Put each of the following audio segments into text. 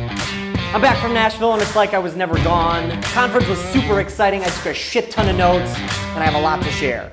I'm back from Nashville and it's like I was never gone. The conference was super exciting. I took a shit ton of notes and I have a lot to share.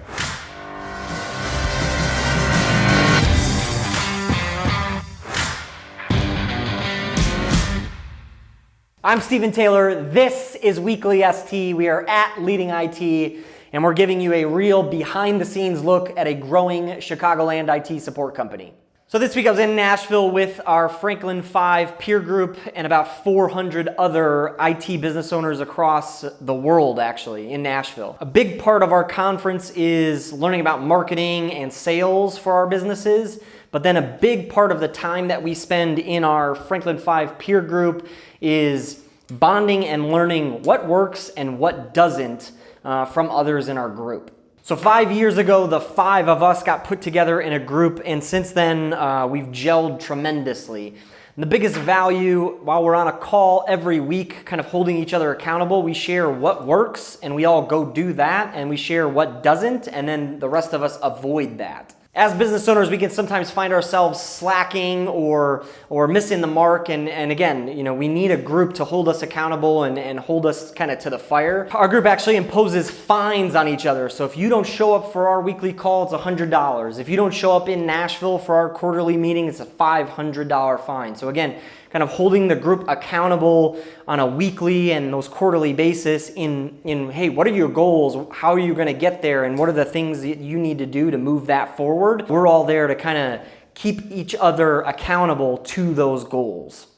I'm Stephen Taylor. This is WeeklyST. We are at LeadingIT and we're giving you a real behind the scenes look at a growing Chicagoland IT support company. So this week I was in Nashville with our Franklin 5 peer group and about 400 other IT business owners across the world actually in Nashville. A big part of our conference is learning about marketing and sales for our businesses, but then a big part of the time that we spend in our Franklin 5 peer group is bonding and learning what works and what doesn't from others in our group. So 5 years ago, the 5 of us got put together in a group, and since then, we've gelled tremendously. And the biggest value, while we're on a call every week, kind of holding each other accountable, we share what works, and we all go do that, and we share what doesn't, and then the rest of us avoid that. As business owners, we can sometimes find ourselves slacking or missing the mark. And again, we need a group to hold us accountable and hold us kind of to the fire. Our group actually imposes fines on each other. So if you don't show up for our weekly call, it's $100. If you don't show up in Nashville for our quarterly meeting, it's a $500 fine. So again, kind of holding the group accountable on a weekly and those quarterly basis in hey, what are your goals? How are you going to get there? And what are the things that you need to do to move that forward? We're all there to kind of keep each other accountable to those goals.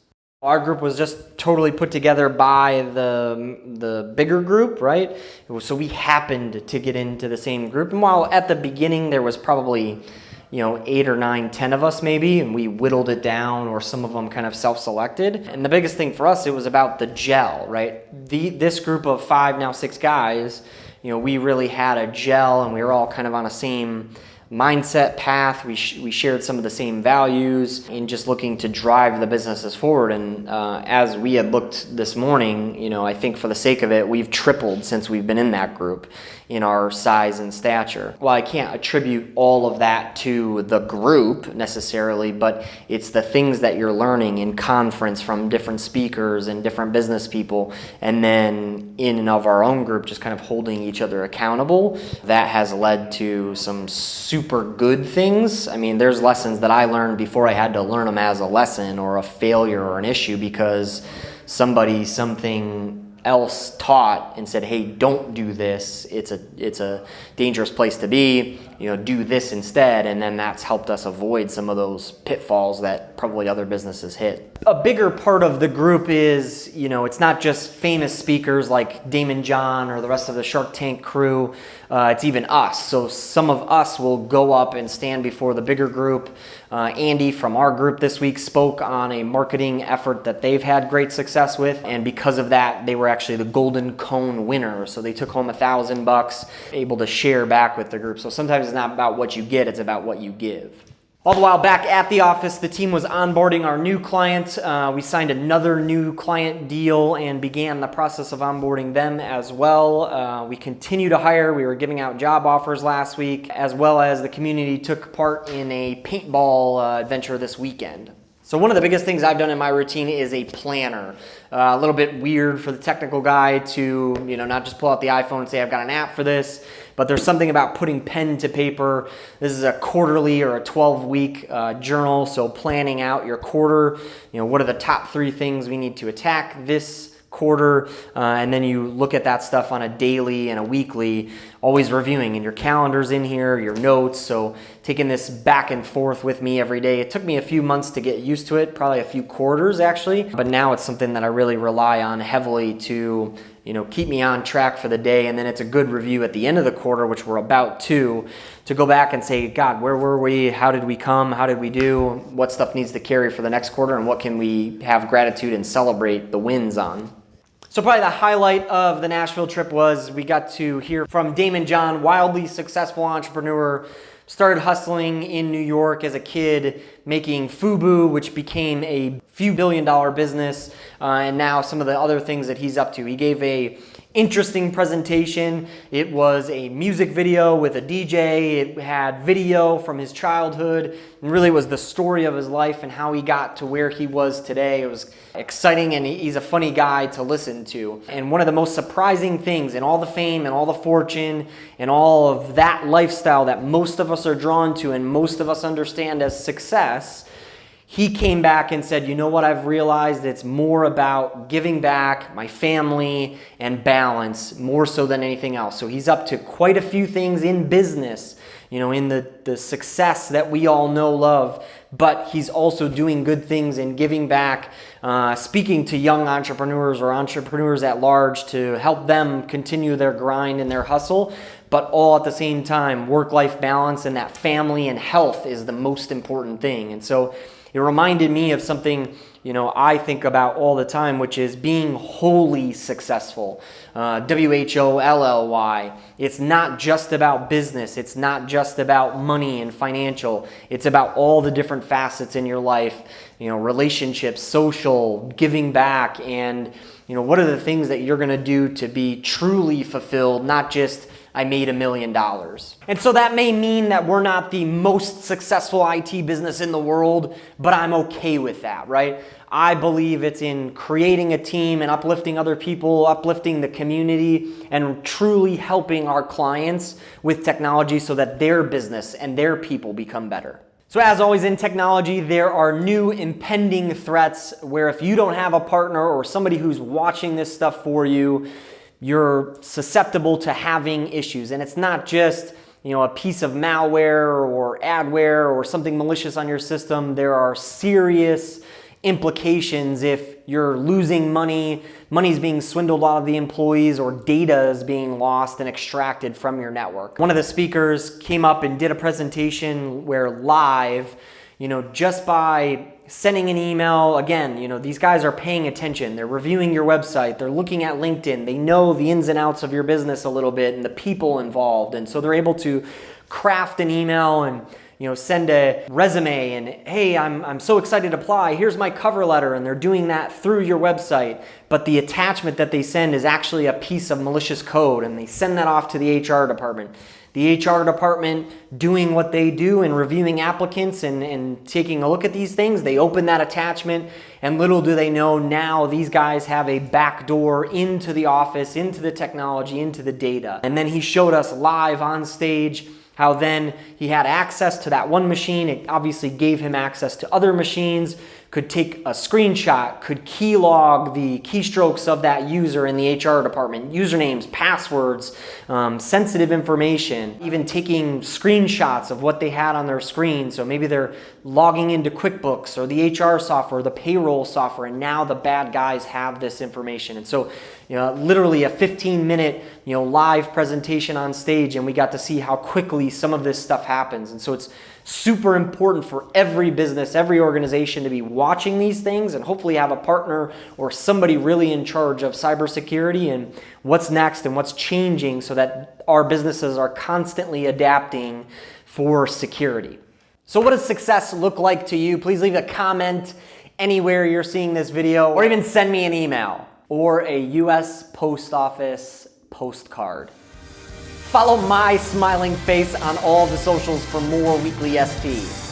Our group was just totally put together by the bigger group, right? So we happened to get into the same group. And while at the beginning there was probably 8 or 9, 10 of us maybe, and we whittled it down, or some of them kind of self-selected. And the biggest thing for us, it was about the gel, right? This group of 5, now 6 guys, we really had a gel, and we were all kind of on a same mindset path. We shared some of the same values in just looking to drive the businesses forward. And as we had looked this morning, I think for the sake of it, we've tripled since we've been in that group in our size and stature. Well, I can't attribute all of that to the group necessarily, but it's the things that you're learning in conference from different speakers and different business people, and then in and of our own group, just kind of holding each other accountable. That has led to some super good things. I mean, there's lessons that I learned before I had to learn them as a lesson or a failure or an issue because something else taught and said, hey, don't do this. It's a dangerous place to be. Do this instead. And then that's helped us avoid some of those pitfalls that probably other businesses hit. A bigger part of the group is, it's not just famous speakers like Damon John or the rest of the Shark Tank crew. It's even us. So some of us will go up and stand before the bigger group. Andy from our group this week spoke on a marketing effort that they've had great success with. And because of that, they were actually the Golden Cone winner. So they took home $1,000, able to share back with the group. So sometimes it's not about what you get, it's about what you give. All the while back at the office, the team was onboarding our new client. We signed another new client deal and began the process of onboarding them as well. We continue to hire. We were giving out job offers last week, as well as the community took part in a paintball adventure this weekend. So one of the biggest things I've done in my routine is a planner. A little bit weird for the technical guy to, not just pull out the iPhone and say, I've got an app for this, but there's something about putting pen to paper. This is a quarterly or a 12-week journal, so planning out your quarter. What are the top 3 things we need to attack this quarter, and then you look at that stuff on a daily and a weekly, always reviewing, and your calendar's in here, your notes. So taking this back and forth with me every day. It took me a few months to get used to it, probably a few quarters actually, but now it's something that I really rely on heavily to keep me on track for the day. And then it's a good review at the end of the quarter, which we're about to go back and say, God, where were we? How did we come? How did we do? What stuff needs to carry for the next quarter? And what can we have gratitude and celebrate the wins on? So probably the highlight of the Nashville trip was we got to hear from Damon John, wildly successful entrepreneur, started hustling in New York as a kid, making FUBU, which became a few billion-dollar business, and now some of the other things that he's up to. He gave a interesting presentation. It was a music video with a DJ. It had video from his childhood, and really was the story of his life and how he got to where he was today. It was exciting, and he's a funny guy to listen to. And one of the most surprising things in all the fame and all the fortune and all of that lifestyle that most of us are drawn to and most of us understand as success, he came back and said, you know what, I've realized it's more about giving back, my family, and balance, more so than anything else. So he's up to quite a few things in business, you know, in the success that we all know, love, but he's also doing good things and giving back, speaking to young entrepreneurs or entrepreneurs at large to help them continue their grind and their hustle, but all at the same time, work-life balance and that family and health is the most important thing. And so it reminded me of something, you know, I think about all the time, which is being wholly successful. WHOLLY. It's not just about business. It's not just about money and financial. It's about all the different facets in your life, you know, relationships, social, giving back, and, you know, what are the things that you're going to do to be truly fulfilled, not just I made $1 million. And so that may mean that we're not the most successful IT business in the world, but I'm okay with that, right? I believe it's in creating a team and uplifting other people, uplifting the community, and truly helping our clients with technology so that their business and their people become better. So as always in technology, there are new impending threats where if you don't have a partner or somebody who's watching this stuff for you, you're susceptible to having issues. And it's not just, you know, a piece of malware or adware or something malicious on your system. There are serious implications if you're losing money, money's being swindled out of the employees, or data is being lost and extracted from your network. One of the speakers came up and did a presentation where live, you know, just by sending an email, again, you know, these guys are paying attention. They're reviewing your website. They're looking at LinkedIn. They know the ins and outs of your business a little bit and the people involved. And so they're able to craft an email and, you know, send a resume and, hey, I'm so excited to apply. Here's my cover letter. And they're doing that through your website. But the attachment that they send is actually a piece of malicious code, and they send that off to the HR department. The HR department doing what they do and reviewing applicants and taking a look at these things, they open that attachment, and little do they know now these guys have a back door into the office, into the technology, into the data. And then he showed us live on stage how then he had access to that one machine. It obviously gave him access to other machines, could take a screenshot, could keylog the keystrokes of that user in the HR department, usernames, passwords, sensitive information, even taking screenshots of what they had on their screen. So maybe they're logging into QuickBooks or the HR software, the payroll software, and now the bad guys have this information. And so, you know, literally a 15-minute, you know, live presentation on stage, and we got to see how quickly some of this stuff happens. And so it's super important for every business, every organization to be watching these things and hopefully have a partner or somebody really in charge of cybersecurity and what's next and what's changing so that our businesses are constantly adapting for security. So what does success look like to you? Please leave a comment anywhere you're seeing this video, or even send me an email or a US Post Office postcard. Follow my smiling face on all the socials for more WeeklyST.